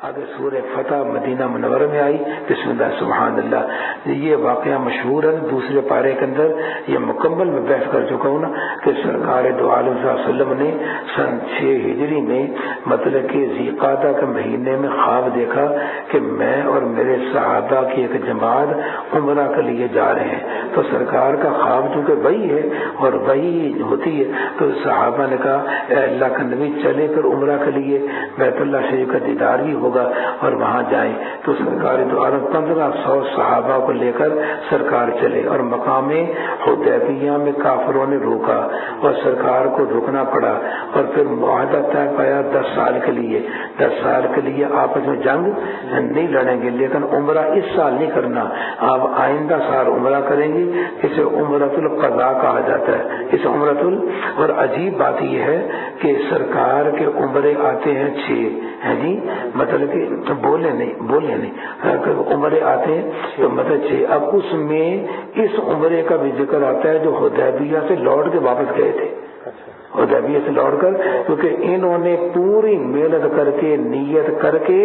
آگے سورہ فتح مدینہ منورہ میں آئی. بسم اللہ سبحان اللہ. یہ واقعہ مشہور ہے دوسرے پارے کے اندر. یہ مکمل میں بحث کر چکا ہوں نا کہ سرکار دو عالم صلی اللہ علیہ وسلم نے سن 6 ہجری میں مطلب کہ ذی قعدہ کے مہینے میں خواب دیکھا کہ میں اور میرے صحابہ کی ایک جماعت عمرہ کے لیے جا رہے ہیں. تو سرکار کا خواب چونکہ وہی ہے اور وہی ہوتی ہے تو صحابہ نے کہا اے اللہ کا نبی چلے پھر عمرہ کے لیے بیت اللہ شریف کا دیدار بھی ہوگا اور وہاں جائیں. تو سرکار دو عالم 1500 صحابہ کو لے کر سرکار چلے اور مقام حدیبیہ میں کافروں نے روکا اور سرکار کو رکنا پڑا اور پھر معاہدہ طے پایا 10 سال کے لیے. 10 سال کے لیے آپس میں جنگ نہیں لڑیں گے لیکن عمرہ اس سال نہیں کرنا, آپ آئندہ سال عمرہ کریں گے. اسے عمرۃ القضاء کہا جاتا ہے. اس اور عجیب بات یہ ہے کہ سرکار کے عمرے آتے ہیں 6 ہیں جی, مطلب کہ بولے نہیں عمرے آتے ہیں تو مطلب 6. اب اس میں اس عمرے کا بھی ذکر آتا ہے جو حدیبیہ سے لوٹ کے واپس گئے تھے. حدیبیہ سے لوٹ کر کیونکہ انہوں نے پوری محنت کر کے نیت کر کے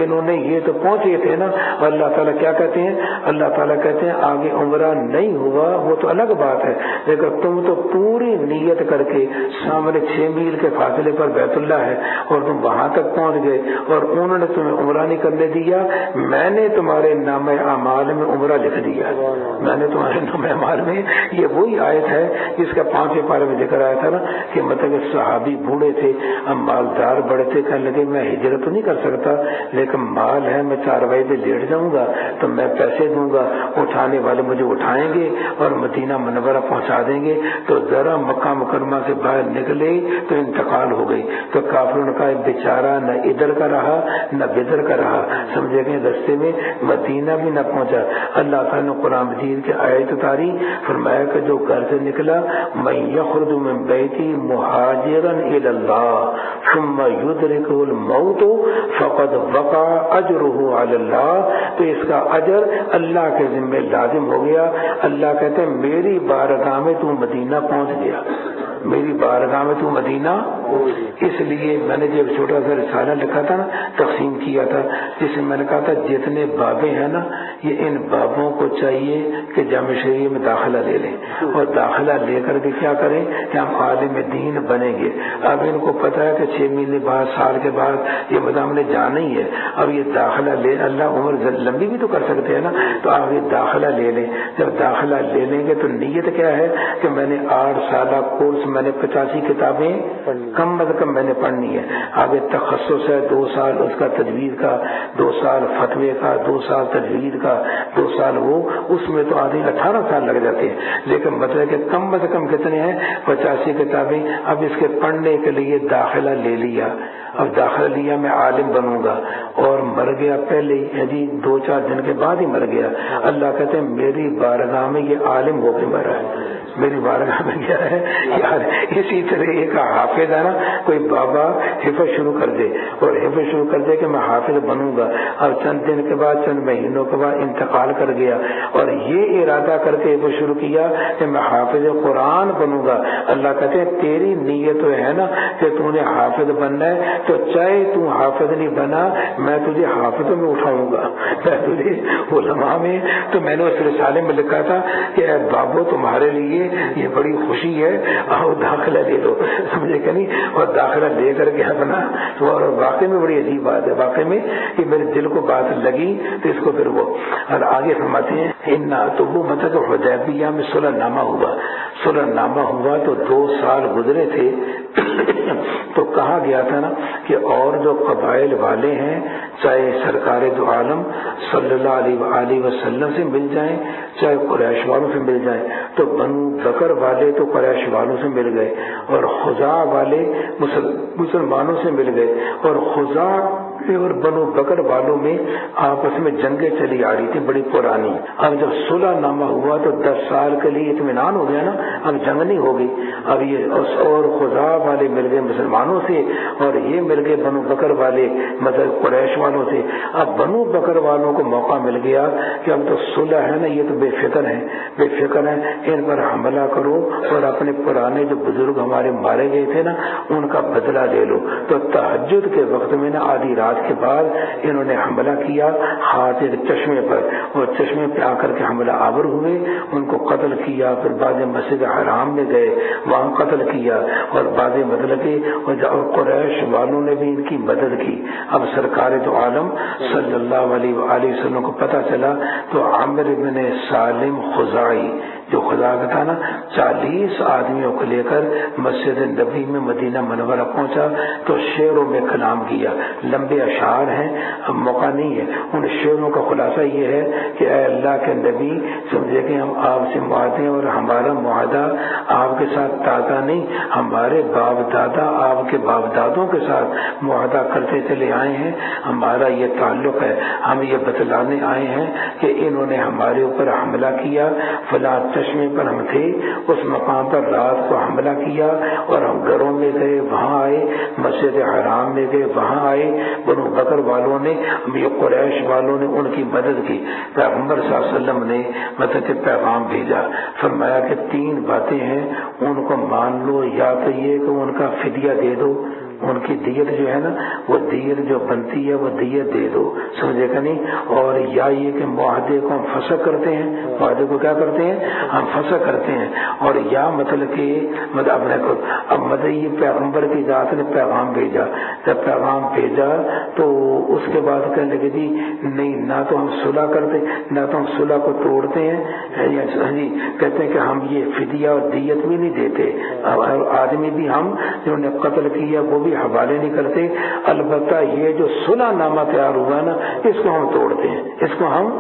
انہوں نے یہ تو پہنچے تھے نا. اللہ تعالیٰ کیا کہتے ہیں, اللہ تعالیٰ کہتے ہیں آگے عمرہ نہیں ہوا وہ تو الگ بات ہے لیکن تم تو پوری نیت کر کے سامنے 6 میل کے فاصلے پر بیت اللہ ہے اور تم وہاں تک پہنچ گئے اور انہوں نے تمہیں عمرہ نہیں کرنے دیا. میں نے تمہارے نام اعمال میں عمرہ لکھ دیا. میں نے تمہارے نام اعمال میں, یہ وہی آیت ہے جس کا 5ویں پارے میں ذکر آیا تھا نا کہ مطلب صحابی بوڑھے تھے, اب مالدار بڑے تھے, کہنے لگے میں ہجرت تو نہیں کر سکتا لیکن مال ہے, میں 4 بجے لیٹ جاؤں گا تو میں پیسے دوں گا, اٹھانے والے مجھے اٹھائیں گے اور مدینہ منورہ پہنچا دیں گے. تو ذرا مکہ مکرمہ سے باہر نکلے تو انتقال ہو گئی. تو کافروں نے کہا بیچارہ نہ ادھر کا رہا نہ بدر کا رہا, سمجھے گئے رستے میں مدینہ بھی نہ پہنچا. اللہ تعالیٰ نے قرآن مجید کے آیت اتاری, فرمایا کہ جو گھر سے نکلا من یخرج من بیتی مہاجرا الی اللہ ثم یدرکہ الموت فقد وقع اجرہ علی اللہ. تو اس کا اجر اللہ کے ذمہ لازم ہو گیا. اللہ کہتے ہیں میری بارگاہ میں تو مدینہ پہنچ گیا, میری بارگاہ میں تو مدینہ. اس لیے میں نے جب چھوٹا سا رسالہ لکھا تھا نا, تقسیم کیا تھا, جس میں میں نے کہا تھا جتنے بابیں ہیں نا یہ ان بابوں کو چاہیے کہ جامع شریعہ میں داخلہ لے لیں اور داخلہ لے کر کے کیا کریں کہ ہم عالم دین بنیں گے. اب ان کو پتہ ہے کہ 6 مہینے بعد سال کے بعد یہ مدام نے جانا ہی ہے. اب یہ داخلہ لے, اللہ عمر لمبی بھی تو کر سکتے ہیں نا, تو آپ یہ داخلہ لے لیں. جب داخلہ لے لیں گے تو نیت کیا ہے کہ میں نے 8 سالہ کورس, میں نے 85 کتابیں کم از کم میں نے پڑھنی ہے. آگے تخصص ہے 2 سال اس کا تجوید کا, 2 سال فتوے کا, 2 سال تجوید کا, 2 سال وہ, اس میں تو آدھی 18 سال لگ جاتے ہیں. لیکن مطلب کہ کم از کم کتنے ہیں 85 کتابیں. اب اس کے پڑھنے کے لیے داخلہ لے لیا, اب داخلہ لیا میں عالم بنوں گا اور مر گیا پہلے ہی 2-4 دن کے بعد ہی مر گیا. اللہ کہتے ہیں میری بارگاہ میں یہ عالم ہو کے مرا ہے, میری بارگاہ میں کیا ہے یار. اسی طرح ایک حافظ ہے نا, کوئی بابا حفظ شروع کر دے اور حفظ شروع کر دے کہ میں حافظ بنوں گا, اور چند دن کے بعد چند مہینوں کے بعد انتقال کر گیا اور یہ ارادہ کر کے حفظ شروع کیا کہ میں حافظ قرآن بنوں گا. اللہ کہتے ہیں تیری نیت تو ہے نا کہ تو نے حافظ بننا ہے, تو چاہے تو حافظ نہیں بنا میں تجھے حافظوں میں اٹھاؤں گا, میں تجھے علماء میں. تو میں نے اس رسالے میں لکھا تھا کہ اے بابو تمہارے لیے یہ بڑی خوشی ہے, آؤ داخلہ لے لو, سمجھے کہ نہیں. اور داخلہ لے کر کے اپنا, اور واقعی میں بڑی عجیب بات ہے, واقعی میں کہ میرے دل کو بات لگی تو اس کو پھر وہ اور آگے فرماتے ہیں تو وہ مطلب حدیبیہ میں صلح نامہ ہوا. صلح نامہ ہوا تو 2 سال گزرے تھے تو کہا گیا تھا نا کہ اور جو قبائل والے ہیں چاہے سرکار دو عالم صلی اللہ علیہ وآلہ وسلم سے مل جائیں چاہے قریش والوں سے مل جائیں. تو بنو بکر والے تو قریش والوں سے مل گئے اور خزاع والے مسلمانوں سے مل گئے, اور خزاع اور بنو بکر والوں میں آپس میں جنگیں چلی آ رہی تھی بڑی پرانی. اب جب صلح نامہ ہوا تو 10 سال کے لیے اطمینان ہو گیا نا, اب جنگ نہیں ہوگی. اب یہ اور خزاع والے مل گئے مسلمانوں سے اور یہ مل گئے بنو بکر والے مطلب قریش والوں سے. اب بنو بکر والوں کو موقع مل گیا کہ اب تو صلح ہے نا, یہ تو بے فکر ہیں, ان پر حملہ کرو اور اپنے پرانے جو بزرگ ہمارے مارے گئے تھے نا ان کا بدلہ لے لو. تو تہجد کے وقت میں نا آدھی رات رات کے بعد انہوں نے حملہ کیا خاص ایک چشمے پر، اور چشمے پہ آ کر کے حملہ آور ہوئے، ان کو قتل کیا، پھر بعد مسجد حرام میں گئے وہاں قتل کیا، اور بعد مطلب کہ قریش والوں نے بھی ان کی مدد کی۔ اب سرکار دو عالم صلی اللہ علیہ وآلہ وسلم کو پتہ چلا تو عامر بن سالم خزاعی جو خدا کا تھا نا 40 آدمیوں کو لے کر مسجد نبی میں مدینہ منورہ پہنچا تو شعروں میں کلام کیا، لمبے اشعار ہیں، اب موقع نہیں ہے۔ ان شعروں کا خلاصہ یہ ہے کہ اے اللہ کے نبی سمجھے کہ ہم آپ سے معاہدے ہیں، اور ہمارا معاہدہ آپ کے ساتھ تازہ نہیں، ہمارے باپ دادا آپ کے باپ دادوں کے ساتھ معاہدہ کرتے چلے آئے ہیں، ہمارا یہ تعلق ہے، ہم یہ بتلانے آئے ہیں کہ انہوں نے ہمارے اوپر حملہ کیا، فلاں چشمے پر ہم تھے، اس مقام پر رات کو حملہ کیا، اور ہم گھروں میں گئے وہاں آئے، مسجد حرام میں گئے وہاں آئے، بنو بکر والوں نے یہ قریش والوں نے ان کی مدد کی۔ پیغمبر صلی اللہ علیہ وسلم نے مطلب کہ پیغام بھیجا، فرمایا کہ 3 باتیں ہیں ان کو مان لو، یا تو یہ کہ ان کا فدیہ دے دو، ان کی دیت جو ہے نا وہ دیت جو بنتی ہے وہ دیت دے دو، سمجھے کہ نہیں، اور یا یہ کہ معاہدے کو ہم فسخ کرتے ہیں، معاہدے کو کیا کرتے ہیں ہم فسخ کرتے ہیں، اور یا مطلب کہ اپنے کو اب مطلب یہ پیغمبر کی ذات نے پیغام بھیجا، جب پیغام بھیجا تو اس کے بعد کہنے لگے جی نہیں، نہ تو ہم صلح کرتے، نہ تو ہم صلح کو توڑتے ہیں، جی کہتے ہیں کہ ہم یہ فدیہ اور دیت بھی نہیں دیتے، اور آدمی بھی ہم جنہوں نے قتل کیا وہ بھی حوالے نہیں کرتے، البتہ یہ جو صلح نامہ تیار ہوا نا اس کو ہم توڑتے ہیں، اس کو ہم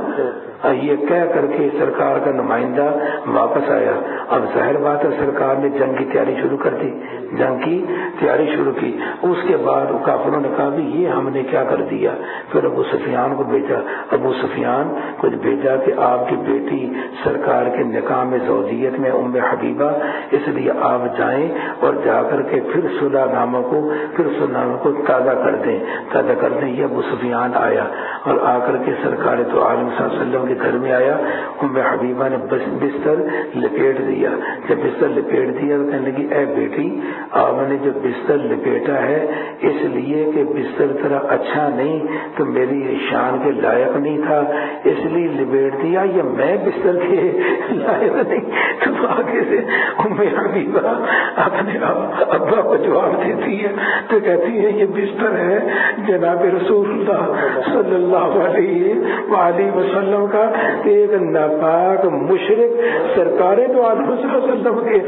یہ کہہ کر کے سرکار کا نمائندہ واپس آیا۔ اب ظاہر بات ہے سرکار نے جنگ کی تیاری شروع کر دی، جنگ کی تیاری شروع کی۔ اس کے بعد کافروں نے کہا بھی یہ ہم نے کیا کر دیا، پھر ابو سفیان کو بھیجا، ابو سفیان کو بھیجا کہ آپ کی بیٹی سرکار کے نکاح میں زوجیت میں ام حبیبہ، اس لیے آپ جائیں اور جا کر کے پھر صلح نامہ کو تازہ کر دیں، تازہ کر دیں۔ یہ ابو سفیان آیا اور آ کر کے سرکار تو عالم صلی اللہ علیہ وسلم کے گھر میں آیا، ام حبیبہ نے بستر لپیٹ دیا، جب بستر لپیٹ دیا تو کہنے لگی اے بیٹی آپ نے جو بستر لپیٹا ہے اس لیے کہ بستر طرح اچھا نہیں تو میری شان کے لائق نہیں تھا اس لیے لپیٹ دیا، یا میں بستر کے لائق نہیں؟ تو آگے سے ام حبیبہ اپنے ابا کو جواب دیتی ہے تو کہتی ہے یہ بستر ہے جناب رسول اللہ صلی اللہ علیہ وآلہ وسلم کا، ایک ناپاک مشرک سرکار تو عالم صلی اللہ علیہ وسلم کے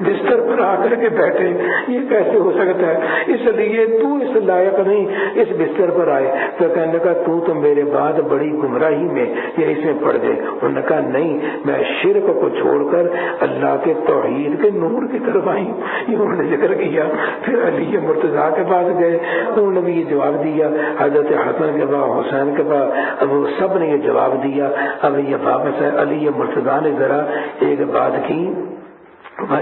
بستر پر آ کر کے بیٹھے، یہ کیسے ہو سکتا ہے؟ اس لیے تو اس لائق نہیں اس بستر پر آئے۔ تو کہنے کا تو میرے بعد بڑی گمراہی میں یا اس میں پڑ گئے۔ انہوں نے کہا نہیں، میں شرک کو چھوڑ کر اللہ کے توحید کے نور کی طرف آئی ہوں، یہ انہوں نے ذکر کیا۔ پھر علی مرتضیٰ کے پاس گئے تو انہوں نے بھی یہ جواب دیا، حضرت حسن کے پاس، حسین کے پاس، اب سب نے یہ جواب دیا۔ اب یہ واپس ہے، علی مرتضیٰ نے ذرا ایک بات کی،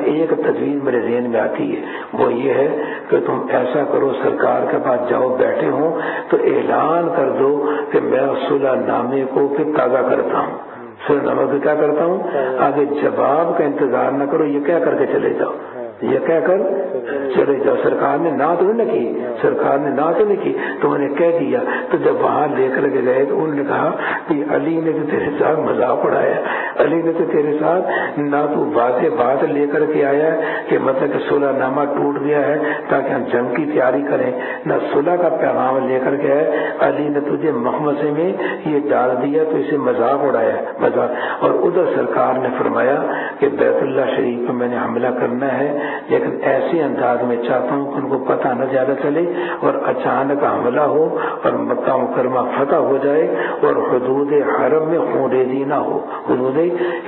ایک تجویز میرے ذہن میں آتی ہے، وہ یہ ہے کہ تم ایسا کرو سرکار کے پاس جاؤ، بیٹھے ہوں تو اعلان کر دو کہ میں صلح نامے کو پھر تازہ کرتا ہوں، صلح نامے کو کیا کرتا ہوں، آگے جواب کا انتظار نہ کرو، یہ کیا کر کے چلے جاؤ، یہ کہہ کر چلے جاؤ۔ سرکار نے نہ تو نہیں کی، سرکار نے نہ تو نہیں کی تو انہوں نے کہہ دیا۔ تو جب وہاں لے کر کے گئے تو انہوں نے کہا کہ علی نے تو تیرے ساتھ مذاق اڑایا، علی نے تو تیرے ساتھ نہ تو واضح بات لے کر کے آیا کہ مطلب کہ صلح نامہ ٹوٹ گیا ہے تاکہ ہم جنگ کی تیاری کریں، نہ صلح کا پیغام لے کر کے آئے، علی نے تجھے مخمصے میں یہ ڈال دیا تو اسے مذاق اڑایا، مذاق۔ اور ادھر سرکار نے فرمایا کہ بیت اللہ شریف میں میں نے حملہ کرنا ہے لیکن ایسے انداز میں چاہتا ہوں کہ ان کو پتہ نہ زیادہ چلے اور اچانک حملہ ہو اور مکہ مکرمہ فتح ہو جائے اور حدود حرم میں خون ریزی نہ ہو، حدود،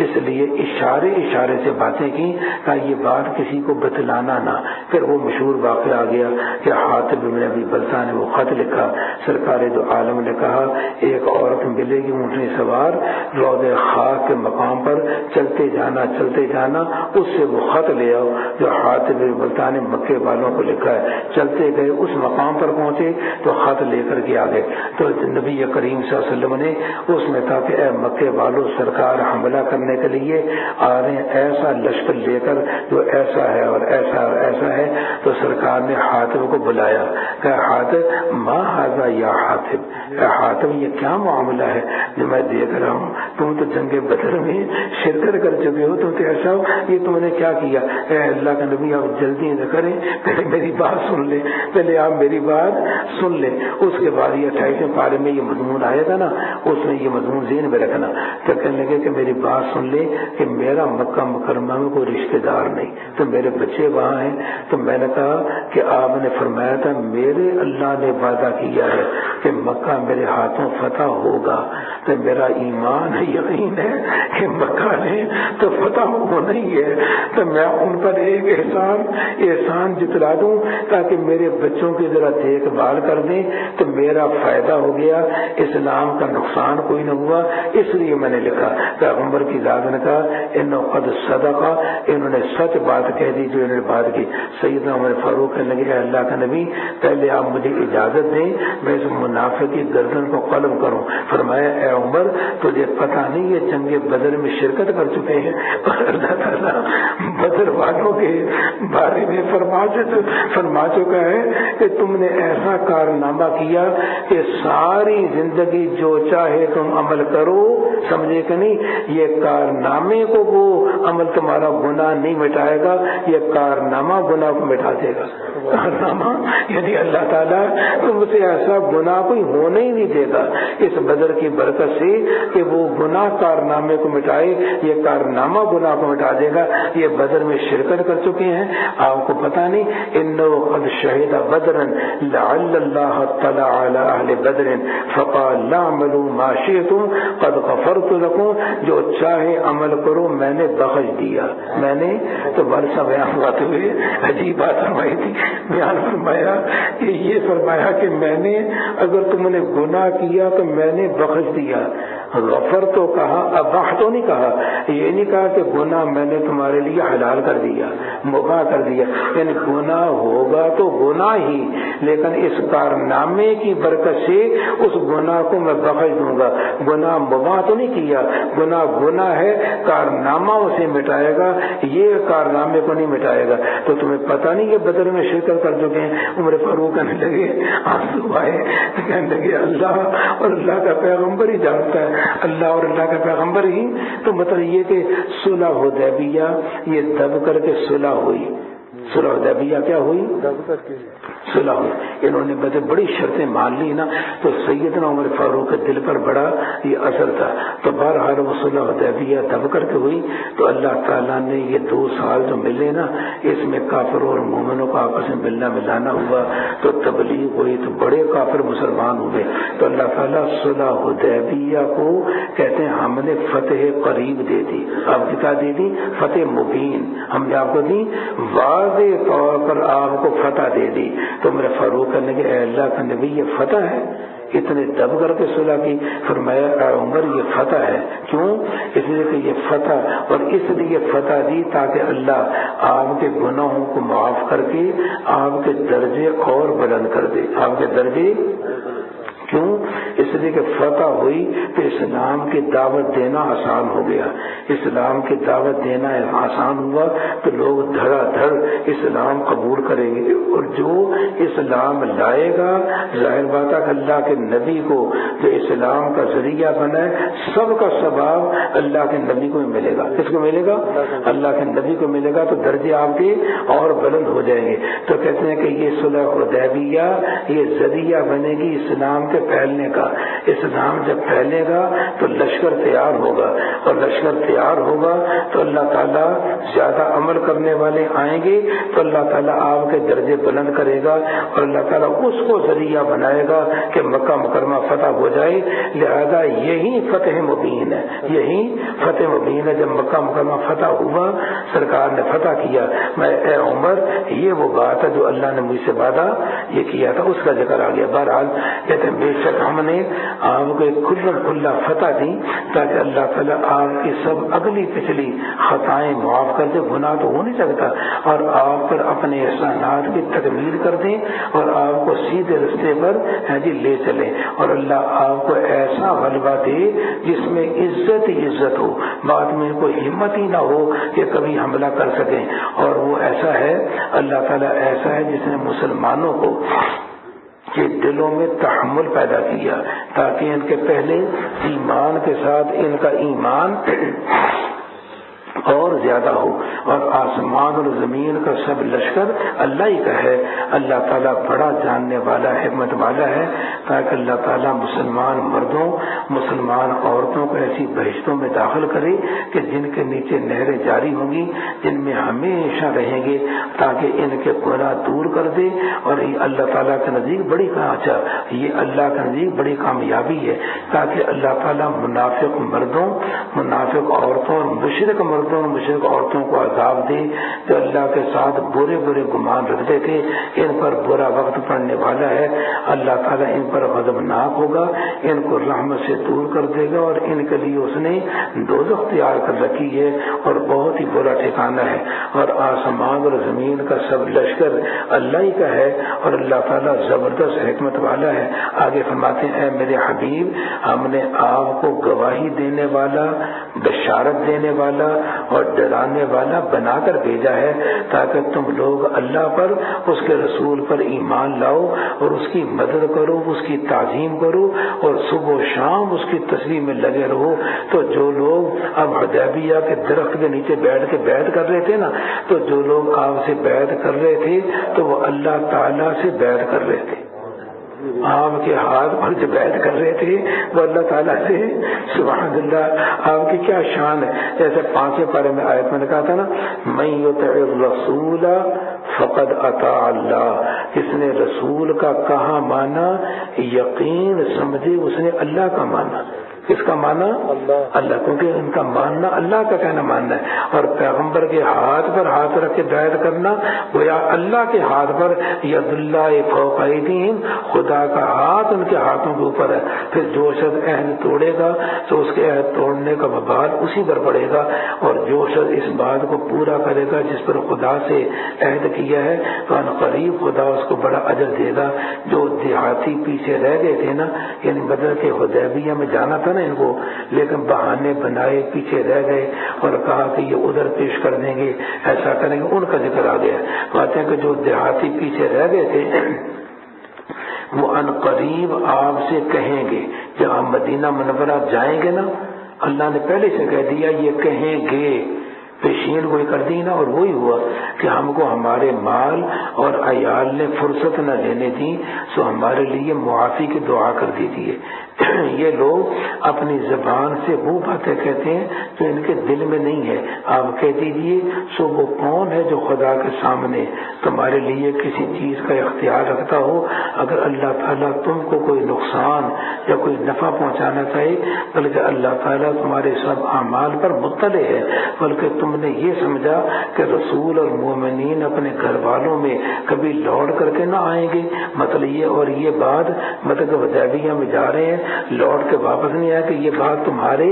اس لیے اشارے سے باتیں کی کہ یہ بات کسی کو بتلانا نہ۔ پھر وہ مشہور واقعہ آ گیا کہ حاطب بن ابی بلتہ نے وہ خط لکھا، سرکار دو عالم نے کہا ایک عورت ملے گی اونٹنی سوار روضہ خاک کے مقام پر، چلتے جانا اس سے وہ خط لے آؤ جو حاتب بلتان نے مکے والوں کو لکھا ہے. چلتے گئے اس مقام پر پہنچے تو خط لے کر کے آگے تو نبی کریم صلی اللہ علیہ وسلم نے اس میں تھا کہ اے مکے والوں سرکار حملہ کرنے کے لیے آ رہے ہیں ایسا لشکر لے کر جو ایسا ہے اور ایسا اور ایسا ہے. تو سرکار نے حاتب کو بلایا کہ حاتب ما ھذا یا حاتب, اے حاتب یہ کیا معاملہ ہے جو میں دیکھ رہا ہوں, تم تو جنگ بدر میں شرکت کر چکے ہو, تم تو ایسا ہو, یہ تم نے کیا کیا؟ اے اللہ کا نبی آپ جلدی نہ کریں, پہلے میری بات سن لیں, پہلے آپ میری بات سن لیں. اس کے بعد یہ 28ویں پارے میں یہ مضمون آئے گا نا, اس میں یہ مضمون ذہن میں رکھنا. تو کہنے لگے کہ میری بات سن لے کہ میرا مکہ مکرمہ میں کوئی رشتہ دار نہیں, تو میرے بچے وہاں ہیں. تو میں نے کہا کہ آپ نے فرمایا تھا میرے اللہ نے وعدہ کیا ہے کہ مکہ میرے ہاتھوں فتح ہوگا, تو میرا ایمان یقین ہے کہ مکہ نے تو فتح ہونا ہی ہے. تو میں ان پر ایک احسان جتلا دوں تاکہ میرے بچوں کی ذرا دیکھ بھال کر دیں, تو میرا فائدہ ہو گیا, اسلام کا نقصان کوئی نہ ہوا. اس لیے میں نے لکھا. پیغمبر کی ذات نے کہا انہو قد صدقہ, انہوں نے سچ بات کہہ دی جو انہوں نے بات کی. سیدنا عمر فاروق کہنے لگے اے اللہ کا نبی پہلے آپ مجھے اجازت دیں میں اس منافق کی گردن کو قلم کروں. فرمایا اے عمر تجھے پتہ نہیں یہ جنگ بدر میں شرکت کر چکے ہیں اور اللہ تعالیٰ بدر والوں کے بارے میں فرما چکا ہے کہ تم نے ایسا کارنامہ کیا کہ ساری زندگی جو چاہے تم عمل کرو. سمجھے کہ نہیں, یہ کارنامے کو وہ عمل تمہارا گناہ نہیں مٹائے گا, یہ کارنامہ گناہ کو مٹا دے گا. کارنامہ یعنی اللہ تعالیٰ تم سے ایسا گناہ کوئی ہونے ہی نہیں دے گا اس بدر کی برکت سے کہ وہ گناہ کارنامے کو مٹائے, یہ کارنامہ گناہ کو مٹا دے گا. یہ بدر میں شرکت کر چکے ہیں, آپ کو پتہ نہیں انہو قد شہد بدرا لعل اللہ اطلع علی اہل بدر فقال اعملوا ما شئتم قد غفرت لکم, جو چاہے عمل کرو میں نے بخش دیا. میں نے تو برسا بیان ہوتے ہوئے عجیب بات فرمائی تھی, بیان فرمایا کہ یہ فرمایا کہ میں نے اگر تم نے گناہ کیا تو میں نے بخش دیا. غفر تو کہا, اباح تو نہیں کہا, یہ نہیں کہا کہ گناہ میں نے تمہارے لیے حلال کر دیا, مباح کر دیا. یعنی گناہ ہوگا تو گناہ ہی, لیکن اس کارنامے کی برکت سے اس گناہ کو میں بخش دوں گا. گناہ مباح تو نہیں کیا, گناہ ہے, کارنامہ اسے مٹائے گا, یہ کارنامے کو نہیں مٹائے گا. تو تمہیں پتہ نہیں یہ بدر میں شرکت کر چکے ہیں. عمر فاروق کہنے لگے, آنسو آئے, کہنے لگے اللہ اور اللہ کا پیغمبر ہی جانتا ہے, اللہ اور اللہ کا پیغمبر ہی. تو مطلب یہ کہ صلح حدیبیہ یہ دب کر کے صلح ہوئی. صلح حدیبیہ کیا ہوئی؟ صلح ہوئی. انہوں نے بڑی شرطیں مان لی نا, تو سیدنا عمر فاروق کے دل پر بڑا یہ اثر تھا. تو بہرحال وہ صلح حدیبیہ دب کر کے ہوئی. تو اللہ تعالیٰ نے یہ 2 سال جو ملے نا, اس میں کافروں اور مومنوں کا آپس میں ملنا ملانا ہوا, تو تبلیغ ہوئی, تو بڑے کافر مسلمان ہوئے. تو اللہ تعالیٰ صلح حدیبیہ کو کہتے ہیں ہم نے فتح قریب دے دی. آپ کیا دے دی؟ فتح مبین. ہم نے آپ کو دی, واضح طور پر آپ کو فتح دے دی. تو میرے فاروق کرنے کے اے اللہ کا نبی یہ فتح ہے, اتنے دب کر کے صلح کی. فرمایا اے عمر یہ فتح ہے. کیوں؟ اس لیے کہ یہ فتح, اور اس لیے فتح دی تاکہ اللہ آپ کے گناہوں کو معاف کر کے آپ کے درجے اور بلند کر دے. آپ کے درجے کیوں؟ اس لیے کہ فتح ہوئی تو اسلام کی دعوت دینا آسان ہو گیا. اسلام کی دعوت دینا آسان ہوا تو لوگ دھڑا دھڑ اسلام قبول کریں گے, اور جو اسلام لائے گا ظاہر بات ہے کہ اللہ کے نبی کو جو اسلام کا ذریعہ بنا ہے سب کا ثواب اللہ کے نبی کو ملے گا. کس کو ملے گا؟ اللہ کے نبی کو ملے گا. تو درجے آپ کے اور بلند ہو جائیں گے. تو کہتے ہیں کہ یہ صلح حدیبیہ یہ ذریعہ بنے گی اسلام کے پھیلنے کا. اسلام جب پھیلے گا تو لشکر تیار ہوگا, اور لشکر تیار ہوگا تو اللہ تعالیٰ زیادہ عمل کرنے والے آئیں گے, تو اللہ تعالیٰ آپ کے درجے بلند کرے گا, اور اللہ تعالیٰ اس کو ذریعہ بنائے گا کہ مکہ مکرمہ فتح ہو جائے. لہذا یہی فتح مبین ہے, یہی فتح مبین ہے. جب مکہ مکرمہ فتح ہوا, سرکار نے فتح کیا, میں اے عمر یہ وہ بات ہے جو اللہ نے مجھ سے وعدہ یہ کیا تھا, اس کا ذکر آ گیا. بہرحال کہتے ہیں بے شک ہم نے آپ کو ایک کھلا فتح دی تاکہ اللہ تعالیٰ آپ کی سب اگلی پچھلی خطائیں معاف کر دے. گناہ تو ہو نہیں سکتا, اور آپ پر اپنے احسانات کی تکمیل کر دیں اور آپ کو سیدھے رستے پر لے چلیں, اور اللہ آپ کو ایسا غلبہ دے جس میں عزت ہی عزت ہو, بعد میں کوئی ہمت ہی نہ ہو کہ کبھی حملہ کر سکیں. اور وہ ایسا ہے, اللہ تعالیٰ ایسا ہے جس نے مسلمانوں کو کہ دلوں میں تحمل پیدا کیا تاکہ ان کے پہلے ایمان کے ساتھ ان کا ایمان اور زیادہ ہو, اور آسمان اور زمین کا سب لشکر اللہ ہی کا ہے. اللہ تعالیٰ بڑا جاننے والا حکمت والا ہے, تاکہ اللہ تعالیٰ مسلمان مردوں مسلمان عورتوں کو ایسی بہشتوں میں داخل کرے کہ جن کے نیچے نہریں جاری ہوں گی, جن میں ہمیشہ رہیں گے, تاکہ ان کے گناہ دور کر دے. اور یہ اللہ تعالیٰ کے نزدیک بڑی یہ اللہ کے نزدیک بڑی کامیابی ہے, تاکہ اللہ تعالیٰ منافق مردوں منافق عورتوں اور مشرک مردوں مشرک عورتوں کو عذاب دے جو اللہ کے ساتھ برے گمان رکھتے تھے. ان پر برا وقت پڑنے والا ہے, اللہ تعالیٰ ان پر غضبناک ہوگا, ان کو رحمت سے دور کر دے گا, اور ان کے لیے اس نے دوزخ تیار کر رکھی ہے اور بہت ہی برا ٹھکانہ ہے. اور آسمان اور زمین کا سب لشکر اللہ ہی کا ہے, اور اللہ تعالیٰ زبردست حکمت والا ہے. آگے فرماتے ہیں, اے میرے حبیب, ہم نے آپ کو گواہی دینے والا, بشارت دینے والا اور ڈرانے والا بنا کر بھیجا ہے, تاکہ تم لوگ اللہ پر, اس کے رسول پر ایمان لاؤ اور اس کی مدد کرو, اس کی تعظیم کرو, اور صبح و شام اس کی تصویر میں لگے رہو. تو جو لوگ اب حدیبیہ کے درخت کے نیچے بیٹھ کے بیعت کر رہے تھے نا, تو جو لوگ آپ سے بیعت کر رہے تھے تو وہ اللہ تعالیٰ سے بیعت کر رہے تھے. آپ کے ہاتھ پر جو بیعت کر رہے تھے وہ اللہ تعالیٰ سے. سبحان اللہ, آپ کی کیا شان ہے. جیسے 5ویں پارے میں آیت میں نے کہا تھا نا, من یطع الرسول فقد اطاع اللہ, جس نے رسول کا کہا مانا یقین سمجھے اس نے اللہ کا مانا. کس کا مانا؟ اللہ, کیونکہ ان کا ماننا اللہ کا کہنا ماننا ہے. اور پیغمبر کے ہاتھ پر ہاتھ رکھ کے بیعت کرنا گویا اللہ کے ہاتھ پر, ید اللہ فوق ایدیہم, خدا کا ہاتھ ان کے ہاتھوں کے اوپر ہے. پھر جو شخص عہد توڑے گا تو اس کے عہد توڑنے کا وبال اسی پر پڑے گا, اور جو شخص اس بات کو پورا کرے گا جس پر خدا سے عہد کیا ہے تو ان قریب خدا اس کو بڑا اجر دے گا. جو دیہاتی پیچھے رہ گئے تھے نا, یعنی بدر کے حدیبیہ میں جانا تھا نا ان کو, لیکن بہانے بنائے پیچھے رہ گئے اور کہا کہ یہ ادھر پیش کر دیں گے, ایسا کریں گے, ان کا ذکر آ گیا. کہتے ہیں کہ جو دیہاتی پیچھے رہ گئے تھے وہ ان قریب آپ سے کہیں گے, جب آپ مدینہ منورہ جائیں گے نا, اللہ نے پہلے سے کہہ دیا یہ کہیں گے, پیشین کوئی کر دی نا. اور وہی ہوا کہ ہم کو ہمارے مال اور عیال نے فرصت نہ لینے دی, سو ہمارے لیے معافی کی دعا کر دیجیے. یہ لوگ اپنی زبان سے وہ باتیں کہتے ہیں جو ان کے دل میں نہیں ہے. آپ کہہ دیجیے, سو وہ کون ہے جو خدا کے سامنے تمہارے لیے کسی چیز کا اختیار رکھتا ہو. اگر اللہ تعالیٰ تم کو کوئی نقصان یا کوئی نفع پہنچانا چاہے, بلکہ اللہ تعالیٰ تمہارے سب اعمال پر مطلع ہے, بلکہ تم نے یہ سمجھا کہ رسول اور مومنین اپنے گھر والوں میں کبھی لوٹ کر کے نہ آئیں گے. مطلب یہ, اور یہ بات مطلب حدیبیہ میں جا رہے ہیں لوٹ کے واپس نہیں آیا, کہ یہ بات تمہارے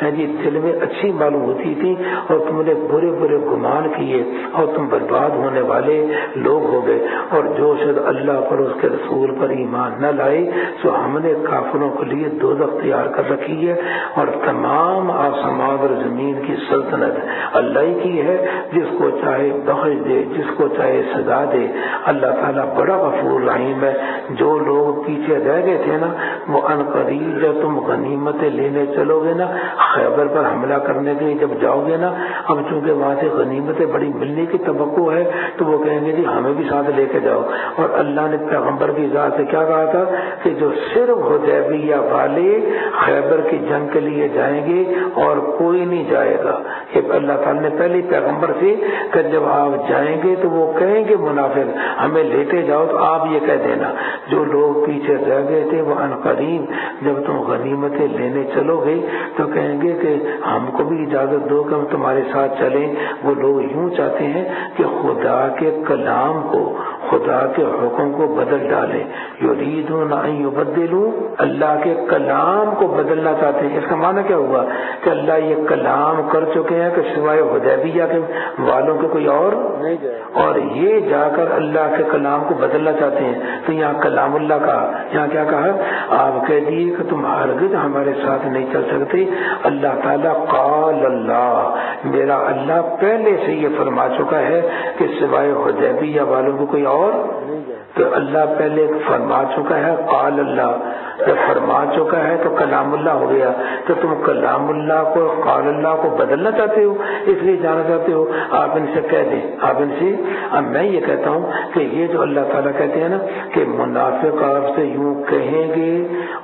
دل میں اچھی معلوم ہوتی تھی اور تم نے برے گمان کیے اور تم برباد ہونے والے لوگ ہو گئے. اور جو شخص اللہ پر اس کے رسول پر ایمان نہ لائے سو ہم نے کافروں کے لیے دوزخ تیار کر رکھی ہے. اور تمام آسمان اور زمین کی سلطنت اللہ ہی کی ہے, جس کو چاہے بخش دے, جس کو چاہے سزا دے. اللہ تعالیٰ بڑا غفور رحیم ہے. جو لوگ پیچھے رہ گئے تھے نا, وہ ان قریب جب تم غنیمتیں لینے چلو گے نا, خیبر پر حملہ کرنے کے لیے جب جاؤ گے نا, اب چونکہ وہاں سے غنیمتیں بڑی ملنے کی توقع ہے تو وہ کہیں گے جی ہمیں بھی ساتھ لے کے جاؤ. اور اللہ نے پیغمبر کی ذات سے کیا کہا تھا کہ جو صرف حدیبیہ والے خیبر کی جنگ کے لیے جائیں گے اور کوئی نہیں جائے گا. یہ اللہ تعالیٰ نے پہلے پیغمبر سے کہ جب آپ جائیں گے تو وہ کہیں گے منافق ہمیں لیتے جاؤ, تو آپ یہ کہہ دینا جو لوگ پیچھے رہ گئے تھے وہ ان قریب جب تم غنیمتیں لینے چلو گے تو کہیں گے کہ ہم کو بھی اجازت دو کہ ہم تمہارے ساتھ چلیں. وہ لوگ یوں چاہتے ہیں کہ خدا کے کلام کو, خدا کے حکم کو بدل ڈالیں. یریدون ان یبدلوا، اللہ کے کلام کو بدلنا چاہتے ہیں. اس کا معنی کیا ہوا کہ اللہ یہ کلام کر چکے ہیں کہ سوائے حدیبیہ کے والوں کے کوئی اور نہیں جائے، اور یہ جا کر اللہ کے کلام کو بدلنا چاہتے ہیں. تو یہاں کلام اللہ کہا، یہاں کیا کہا؟ آپ کہہ دیے کہ تم ہرگز ہمارے ساتھ نہیں چل سکتے. اللہ تعالیٰ قال اللہ، میرا اللہ پہلے سے یہ فرما چکا ہے کہ سوائے حدیبیہ والوں کو کوئی اور نہیں جائے. تو اللہ پہلے فرما چکا ہے، قال اللہ جب فرما چکا ہے تو کلام اللہ ہو گیا. تو تم کلام اللہ کو، قال اللہ کو بدلنا چاہتے ہو، اس لیے جانا چاہتے ہو. آپ ان سے کہہ دیں، آپ ان سے، اب میں یہ کہتا ہوں کہ یہ جو اللہ تعالیٰ کہتے ہیں نا کہ منافق آپ سے یوں کہیں گے،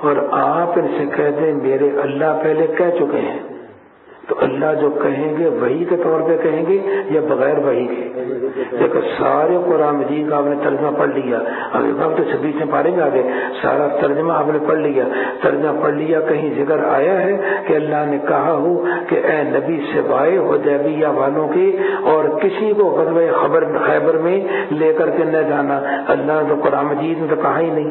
اور آپ ان سے کہہ دیں میرے اللہ پہلے کہہ چکے ہیں. تو اللہ جو کہیں گے وحی کے طور پہ کہیں گے یا بغیر وحی کے؟ دیکھو سارے قرآن مجید کا آپ نے ترجمہ پڑھ لیا، اب ایک وقت 26 پارے میں آگے سارا ترجمہ آپ نے پڑھ لیا، ترجمہ پڑھ لیا. کہیں ذکر آیا ہے کہ اللہ نے کہا ہو کہ اے نبی سوائے حدیبیہ والوں کے اور کسی کو غزوہ خیبر میں لے کر کے نہ جانا؟ اللہ نے تو قرآن مجید میں تو کہا ہی نہیں.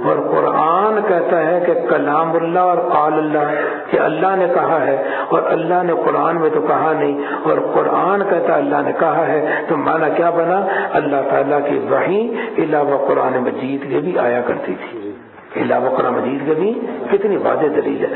اور قرآن کہتا ہے کہ کلام اللہ اور قال اللہ، کہ اللہ نے کہا ہے اور اللہ نے قرآن میں تو کہا نہیں، اور قرآن کہتا اللہ نے کہا ہے. تو معنی کیا بنا؟ اللہ تعالیٰ کی وحی علاوہ قرآن مجید کے بھی آیا کرتی تھی، علاوہ قرآن مجید کے بھی. کتنی واضح دلیل ہے.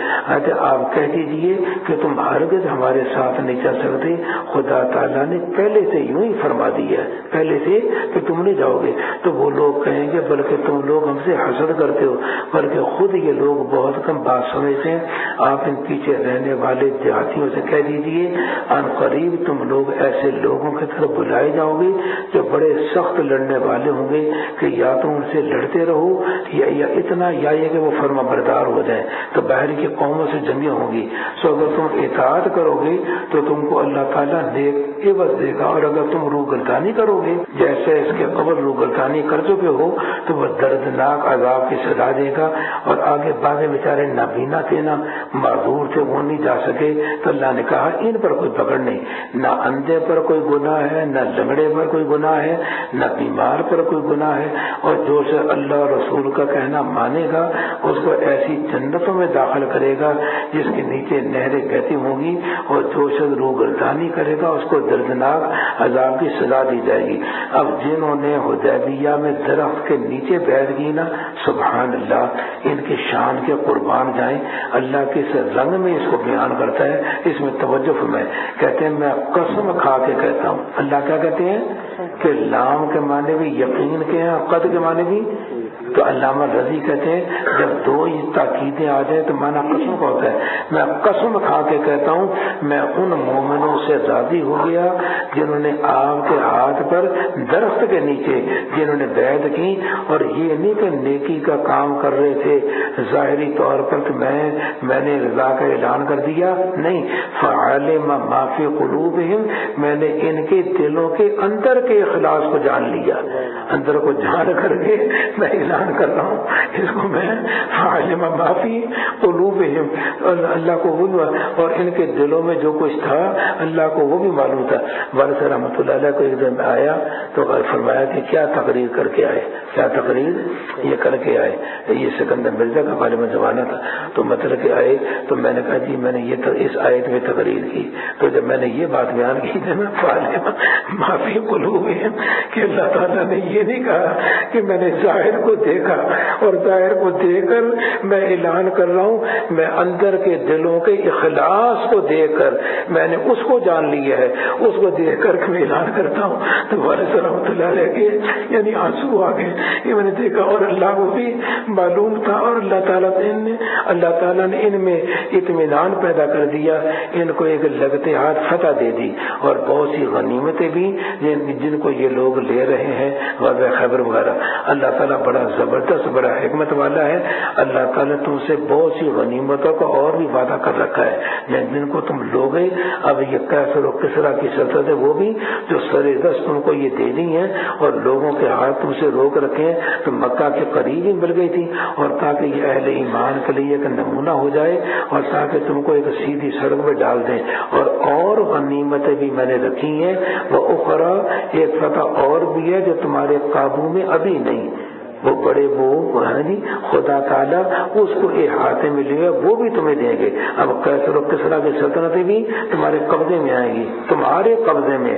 آپ کہہ دیجئے کہ تم ہرگز ہمارے ساتھ نہیں چل سکتے. خدا تعالیٰ نے پہلے سے یوں ہی فرما دیا ہے، پہلے سے کہ تم نہیں جاؤ گے. تو وہ لوگ کہیں گے بلکہ تم لوگ ہم سے حسد کرتے ہو، بلکہ خود یہ لوگ بہت کم بات سمجھتے ہیں. آپ ان پیچھے رہنے والے دیہاتیوں سے کہہ دیجئے ان قریب تم لوگ ایسے لوگوں کی طرف بلائے جاؤ گے جو بڑے سخت لڑنے والے ہوں گے، کہ یا تم ان سے لڑتے رہو یا اتنا یا یہ کہ وہ فرما بردار ہو جائیں. تو باہر کی قوموں سے جنگیں ہوں گی. سو اگر تم اطاعت کرو گے تو تم کو اللہ تعالیٰ نیک عوض دے گا، اور اگر تم روگردانی کرو گے جیسے اس کے قبل روگردانی کر چکے ہو تو وہ دردناک عذاب کی سزا دے گا. اور آگے باغے بیچارے نابینا تھے، نہ معذور تھے، وہ نہیں جا سکے. تو اللہ نے کہا ان پر کوئی پکڑ نہیں، نہ اندھے پر کوئی گناہ ہے، نہ لنگڑے پر کوئی گناہ ہے، نہ بیمار پر کوئی گناہ ہے. اور جو سے اللہ رسول کا کہنا مانے گا اس کو ایسی جنتوں میں داخل کرے گا جس کے نیچے نہریں بہتی ہوں گی، اور جو شخص روگردانی کرے گا اس کو دردناک عذاب کی سزا دی جائے گی. اب جنہوں نے حدیبیہ میں درخت کے نیچے بیعت کی نا، سبحان اللہ، ان کی شان کے قربان جائیں. اللہ کس رنگ میں اس کو بیان کرتا ہے، اس میں توجہ فرمائیں. کہتے ہیں میں قسم کھا کے کہتا ہوں. اللہ کیا کہتے ہیں کہ لام کے معنی بھی یقین کے ہیں، قد کے معنی بھی. تو علامہ رضی کہتے ہیں جب دو ہی تاکیدیں آ جائیں تو معنی قسم کا ہوتا ہے. میں قسم کھا کے کہتا ہوں میں ان مومنوں سے راضی ہو گیا جنہوں نے آپ کے ہاتھ پر درخت کے نیچے جنہوں نے بیعت کی. اور یہ نہیں کہ نیکی کا کام کر رہے تھے ظاہری طور پر کہ میں نے رضا کا اعلان کر دیا، نہیں. فعلم ما فی قلوبہم، میں نے ان کے دلوں کے اندر کے اخلاص کو جان لیا. اندر کو جان کر کے میں اعلان کر رہا ہوں اس کو میں فعلم ما فی قلوبہم. اللہ کو وہ، اور ان کے دلوں میں جو کچھ تھا اللہ کو وہ بھی معلوم تھا. والد رحمۃ اللہ علیہ کو ایک دن آیا تو فرمایا کہ کیا تقریر کر کے آئے، کیا تقریر یہ کر کے آئے. یہ سکندر مرزا کا غالباً زمانہ تھا. تو مطلب کہ آئے تو میں نے کہا جی میں نے یہ اس آیت میں تقریر کی. تو جب میں نے یہ بات بیان کی تھی نا فعلم ما فی قلوبہم، کہ اللہ تعالیٰ نے یہ نہیں کہا کہ میں نے ظاہر کو دیکھا اور ظاہر کو دیکھ کر میں اعلان کر رہا ہوں، میں اندر کے دلوں کے اخلاص کو دیکھ کر میں نے اس کو جان لیا ہے، اس کو دیکھ کر میں اعلان کرتا ہوں. تو والد رحمۃ اللہ علیہ کے یعنی آنسو آ گئے کہ میں نے دیکھا، اور اللہ کو بھی معلوم تھا، اور اللہ تعالیٰ نے ان میں اطمینان پیدا کر دیا، ان کو ایک لگتے ہاتھ فتح دے دی، اور بہت سی غنیمتیں بھی جن کو یہ لوگ لے رہے ہیں غزوہ خیبر وغیرہ. اللہ تعالیٰ بڑا زبردست، بڑا حکمت والا ہے. اللہ تعالیٰ تم سے بہت سی غنیمتوں کا اور بھی وعدہ کر رکھا ہے جن کو تم لوگے. اب یہ کیسر و کسرا کی سلطنت ہے وہ بھی جو سرے دست تم کو یہ دے دی ہیں، اور لوگوں کے ہاتھ تم سے روک رکھے ہیں. تو مکہ کے قریب ہی مل گئی تھی، اور تاکہ یہ اہل ایمان کے لیے ایک نمونہ ہو جائے اور تاکہ تم کو ایک سیدھی سڑک پہ ڈال دیں. اور غنیمتیں بھی میں نے رکھی ہیں، وہ اخرى ایک فتح اور بھی ہے جو تمہارے قابو میں ابھی نہیں. وہ بڑے وہ خدا تعالیٰ اس کو احاطے میں لیے وہ بھی تمہیں دیں گے. اب کیسر و کسرا کی سلطنتیں بھی تمہارے قبضے میں آئیں گی، تمہارے قبضے میں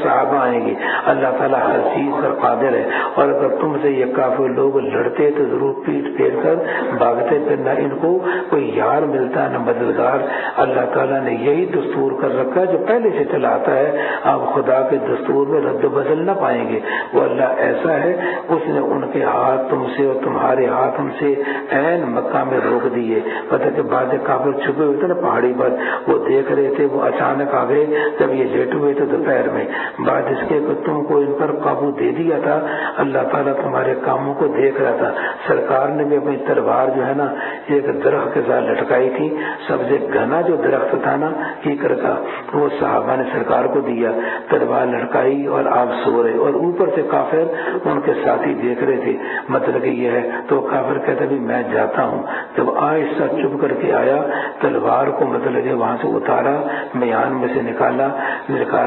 صحابہ آئیں گی. اللہ تعالیٰ ہر چیز پر قادر ہے. اور اگر تم سے یہ کافر لوگ لڑتے تو ضرور پیٹ پھیر کر بھاگتے، پھر نہ ان کو کوئی یار ملتا نہ مددگار. اللہ تعالیٰ نے یہی دستور کر رکھا جو پہلے سے چلا آتا ہے. آپ خدا کے دستور میں رد و بدل نہ پائیں گے. وہ اللہ ایسا ہے، اس نے ان کے ہاتھ تم سے اور تمہارے ہاتھ ہم سے عین مکہ میں روک دیے. پتہ کہ بعض کافر چھپے ہوئے تھے نا پہاڑی پر، وہ دیکھ رہے تھے، وہ اچانک آ گئے جب یہ لیٹ ہوئے تھے دوپہر میں. بعد اس کے تم کو ان پر قابو دے دیا تھا. اللہ تعالیٰ تمہارے کاموں کو دیکھ رہا تھا. سرکار نے بھی اپنی تلوار جو ہے نا ایک درخت کے ساتھ لٹکائی تھی. سب سے گھنا جو درخت تھا نا کیکر کا، وہ صحابہ نے سرکار کو دیا. تلوار لٹکائی اور آپ سو رہے اور اوپر سے کافر ان کے ساتھی دیکھ رہے تھے. مطلب کہ یہ ہے تو کافر کہتا بھی میں جاتا ہوں. جب آہستہ چپ کر کے آیا، تلوار کو مطلب کہ وہاں سے اتارا، میان میں سے نکال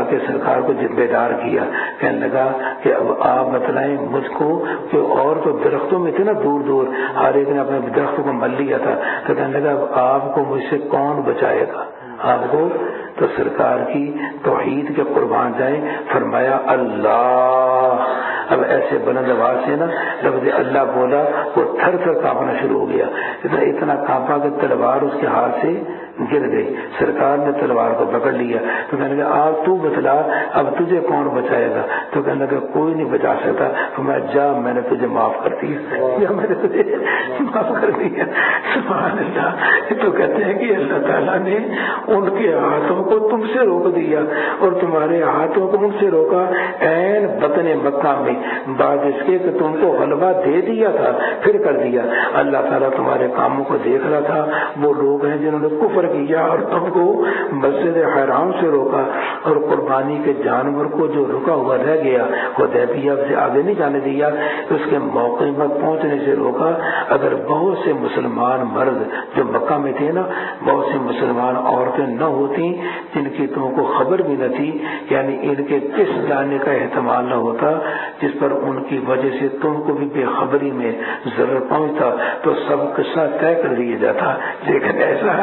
کے سرکار کو بیدار کیا. کہنے لگا کہ اب آپ بتلائیں مجھ کو کہ اور تو درختوں میں تھے نا دور دور، ہر ایک نے اپنے درختوں کو مل لیا تھا. تو کہنے لگا اب آپ کو مجھ سے کون بچائے گا آپ کو؟ تو سرکار کی توحید کے قربان جائیں. فرمایا اللہ. اب ایسے بلند آواز سے نا لفظ اللہ بولا، وہ تھر تھر کانپنا شروع ہو گیا. اتنا کانپا کہ تلوار اس کے ہاتھ سے گر گئی. سرکار نے تلوار کو پکڑ لیا. تو کہنے لگا آپ تو بتلا اب تجھے کون بچائے گا؟ تو کہنے لگا کوئی نہیں بچا سکتا. تو میں جا، میں نے تجھے معاف کر دیا، یا میں نے تجھے معاف کر دیا. سبحان اللہ. تو کہتے ہیں کہ اللہ تعالیٰ نے ان کے ہاتھوں کو تم سے روک دیا اور تمہارے ہاتھوں کو ان سے روکا عین بطن مکہ میں. بعد اس کے کہ تم کو غلبہ دے دیا تھا پھر کر دیا. اللہ تعالیٰ تمہارے کاموں کو دیکھ رہا تھا. وہ لوگ ہیں جنہوں نے کفر کیا اور تم کو مسجد حرام سے روکا اور قربانی کے جانور کو جو رکا ہوا رہ گیا حدیبیہ سے آگے نہیں جانے دیا، اس کے موقع پر پہنچنے سے روکا. اگر بہت سے مسلمان مرد جو مکہ میں تھے نا، بہت سی مسلمان عورتیں نہ ہوتی جن کی تم کو خبر بھی نہ تھی، یعنی ان کے کس جانے کا احتمال نہ ہوتا جس پر ان کی وجہ سے تم کو بھی بے خبری میں ضرر پہنچتا، تو سب قصہ طے کر دیا جاتا. لیکن ایسا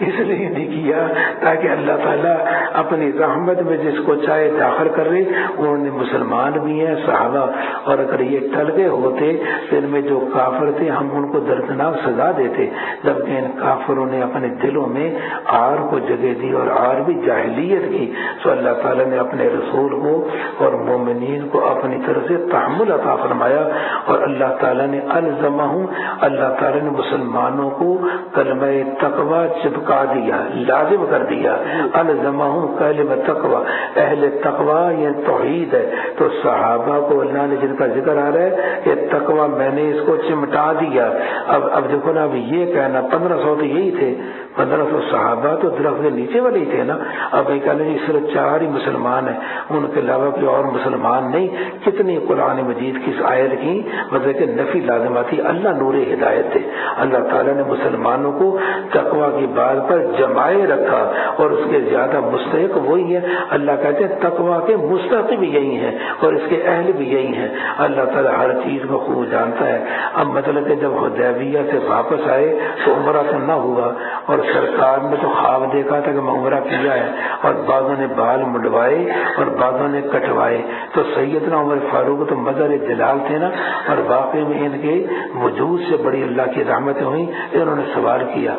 اس لیے نہیں کیا تاکہ اللہ تعالیٰ اپنی رحمت میں جس کو چاہے داخل کر رہے. انہوں نے مسلمان بھی ہیں صحابہ، اور اگر یہ ٹل گئے ہوتے تو ان میں جو کافر تھے ہم ان کو دردناک سزا دیتے. جبکہ ان کافروں نے اپنے دلوں میں آر کو جگہ دی اور آر بھی جاہلیت کی. تو اللہ تعالیٰ نے اپنے رسول کو اور مومنین کو اپنی طرف سے تحمل عطا فرمایا. اور اللہ تعالیٰ نے الزمہم، اللہ تعالیٰ نے مسلمانوں کو کلمہ تقوی چپکا دیا، لازم کر دیا. الزمہم کلمہ تقوی، اہل تقوی یہ توحید ہے. تو صحابہ کو اللہ نے جن کا ذکر آ رہا ہے کہ تقوی میں نے اس کو چمٹا دیا. اب دیکھو نا، اب یہ کہنا 1500 تو یہی تھے، 1500 صحابہ تو درخت کے نیچے والے ہی تھے نا. اب یہ کہنا جی صرف 4 ہی مسلمان ہیں، ان کے علاوہ کوئی اور مسلمان نہیں. کتنی قرآن مجید کی آیت کی مطلب کہ نفی لازماتی. اللہ نور ہدایت ہے. اللہ تعالیٰ نے مسلمانوں کو تقوی کی بات پر جمائے رکھا اور اس کے زیادہ مستحق وہی ہے. اللہ کہتے ہیں تقوی کے مستحق بھی یہی ہیں اور اس کے اہل بھی یہی ہیں. اللہ تعالیٰ ہر چیز کو خوب جانتا ہے. اب مطلب کہ جب حدیبیہ سے واپس آئے تو عمرہ تو نہ ہوا، اور سرکار نے تو خواب دیکھا تھا کہ میں عمرہ کیا ہے، اور بعضوں نے بال منڈوائے اور بعضوں نے کٹوائے. تو سیدنا عمر فاروق تو مظہر جلال تھے نا، اور واقعی میں ان کے وجود سے بڑی اللہ کی رحمتیں ہوئیں. انہوں نے سوال کیا،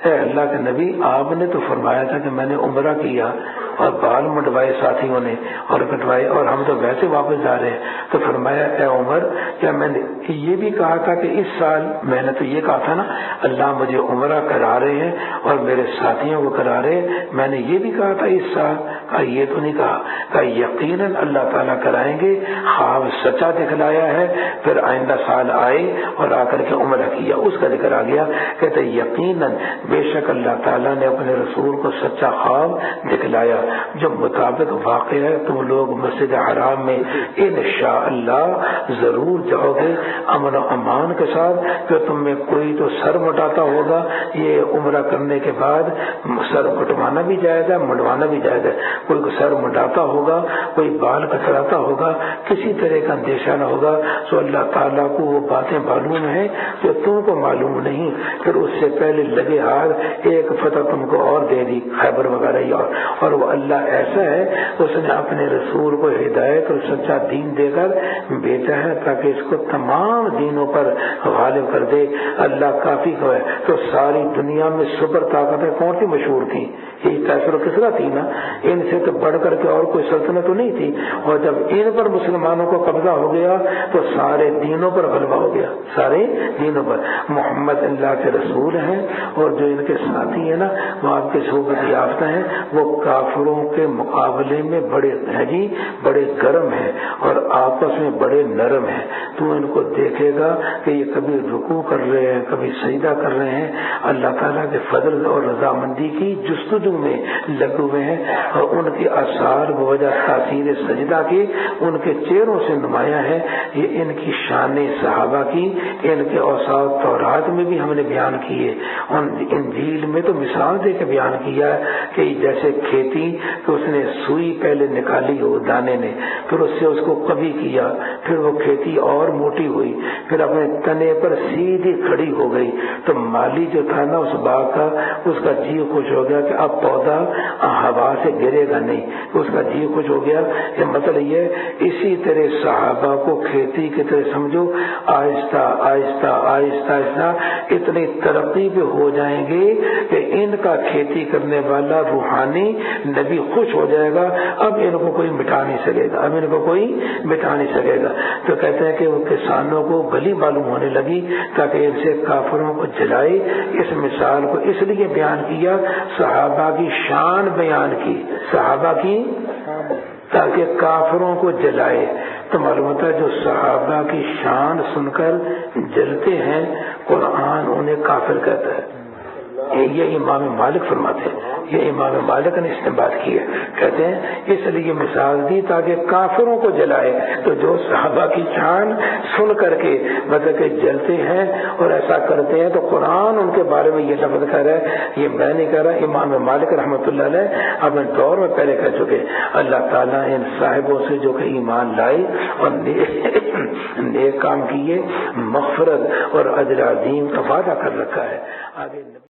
اے اللہ کے نبی آپ نے تو فرمایا تھا کہ میں نے عمرہ کیا اور بال منڈوائے ساتھیوں نے اور کٹوائے، اور ہم تو ویسے واپس جا رہے ہیں. تو فرمایا اے عمر کیا میں نے یہ بھی کہا تھا کہ اس سال میں نے تو یہ کہا تھا نا اللہ مجھے عمرہ کرا رہے ہیں اور میرے ساتھیوں کو کرا رہے ہیں، میں نے یہ بھی کہا تھا اس سال. کہا یہ تو نہیں کہا، کہا یقیناً اللہ تعالیٰ کرائیں گے، خواب سچا دکھلایا ہے، پھر آئندہ سال آئے اور آ کر کے عمرہ کیا، اس کا ذکر آ گیا۔ کہتے یقیناً بے شک اللہ تعالیٰ نے اپنے رسول کو سچا خواب دکھلایا جو مطابق واقع ہے، تم لوگ مسجد حرام میں انشاءاللہ ضرور جاؤ گے امن و امان کے ساتھ، کہ تم میں کوئی تو سر مٹاتا ہوگا، یہ عمرہ کرنے کے بعد سر کٹوانا بھی جائز ہے، منڈوانا بھی جائز ہے، کوئی سر منڈاتا ہوگا، کوئی بال کتراتا ہوگا، کسی طرح کا اندیشہ نہ ہوگا، تو اللہ تعالیٰ کو وہ باتیں معلوم ہیں جو تم کو معلوم نہیں، پھر اس سے پہلے لگے ہاتھ ایک فتح تم کو اور دے دی، خیبر وغیرہ ہی، اور وہ اللہ ایسا ہے اس نے اپنے رسول کو ہدایت اور سچا دین دے کر بھیجا ہے تاکہ اس کو تمام دینوں پر غالب کر دے۔ اللہ کافی کو ہے، تو ساری دنیا میں سپر طاقتیں کون سی مشہور تھیں؟ یہ کیسر و کسرا تھی نا، ان سے تو بڑھ کر کے اور کوئی سلطنت تو نہیں تھی، اور جب ان پر مسلمانوں کو قبضہ ہو گیا تو سارے دینوں پر غلبہ ہو گیا، سارے دینوں پر۔ محمد اللہ کے رسول ہیں اور جو ان کے ساتھی ہیں نا وہ آپ کے صحبت یافتہ ہیں، وہ کافروں کے مقابلے میں بڑے ہیں بڑے گرم ہیں اور آپس میں بڑے نرم ہیں۔ تو ان کو دیکھے گا کہ یہ کبھی رکوع کر رہے ہیں، کبھی سجدہ کر رہے ہیں، اللہ تعالیٰ کے فضل اور رضامندی کی جستجو میں لگے ہوئے ہیں، اور ان کے آثار بوجہ تاثیر سجدہ کے ان کے چہروں سے نمایاں ہے۔ یہ ان کی شان صحابہ کی، ان کے اوصاف تورات میں بھی ہم نے بیان کیے، انجیل میں تو مثال دے کے بیان کیا ہے کہ جیسے کھیتی کہ اس نے سوئی پہلے نکالی ہو دانے نے، پھر اس سے اس کو کبھی کیا، پھر وہ کھیتی اور موٹی ہوئی، پھر اپنے تنے پر سیدھی کھڑی ہو گئی، تو مالی جو تھا نا اس باغ کا، اس کا جی خوش ہو گیا کہ اب پودا ہوا سے گرے گا نہیں، اس کا جی خوش ہو گیا۔ یہ مطلب یہ اسی طرح صحابہ کو کھیتی کی طرح سمجھو، آہستہ آہستہ آہستہ آہستہ اتنی ترقی پہ ہو جائیں گے کہ ان کا کھیتی کرنے والا روحانی نبی خوش ہو جائے گا، اب ان کو کوئی مٹا نہیں سکے گا، اب ان کو کوئی مٹا نہیں سکے گا۔ تو کہتے ہیں کہ وہ کسانوں کو گلی معلوم ہونے لگی تاکہ ان سے کافروں کو جلائے۔ اس مثال کو اس لیے بیان کیا، صحابہ کی شان بیان کی، صحابہ کی، تاکہ کافروں کو جلائے۔ تو معلوم ہوتا ہے جو صحابہ کی شان سن کر جلتے ہیں قرآن انہیں کافر کہتا ہے۔ یہ امام مالک فرماتے ہیں، یہ امام مالک نے استنباط کی ہے، کہتے ہیں اس لیے مثال دی تاکہ کافروں کو جلائے۔ تو جو صحابہ کی شان سن کر کے مطلب کہ جلتے ہیں اور ایسا کرتے ہیں، تو قرآن ان کے بارے میں یہ لفظ کہہ رہا ہے، یہ میں نہیں کہہ رہا، امام مالک رحمۃ اللہ علیہ اپنے دور میں پہلے کہہ چکے۔ اللہ تعالیٰ ان صاحبوں سے جو کہ ایمان لائے اور نیک کام کیے، مغفرت اور اجر عظیم کا وعدہ کر رکھا ہے۔ آگے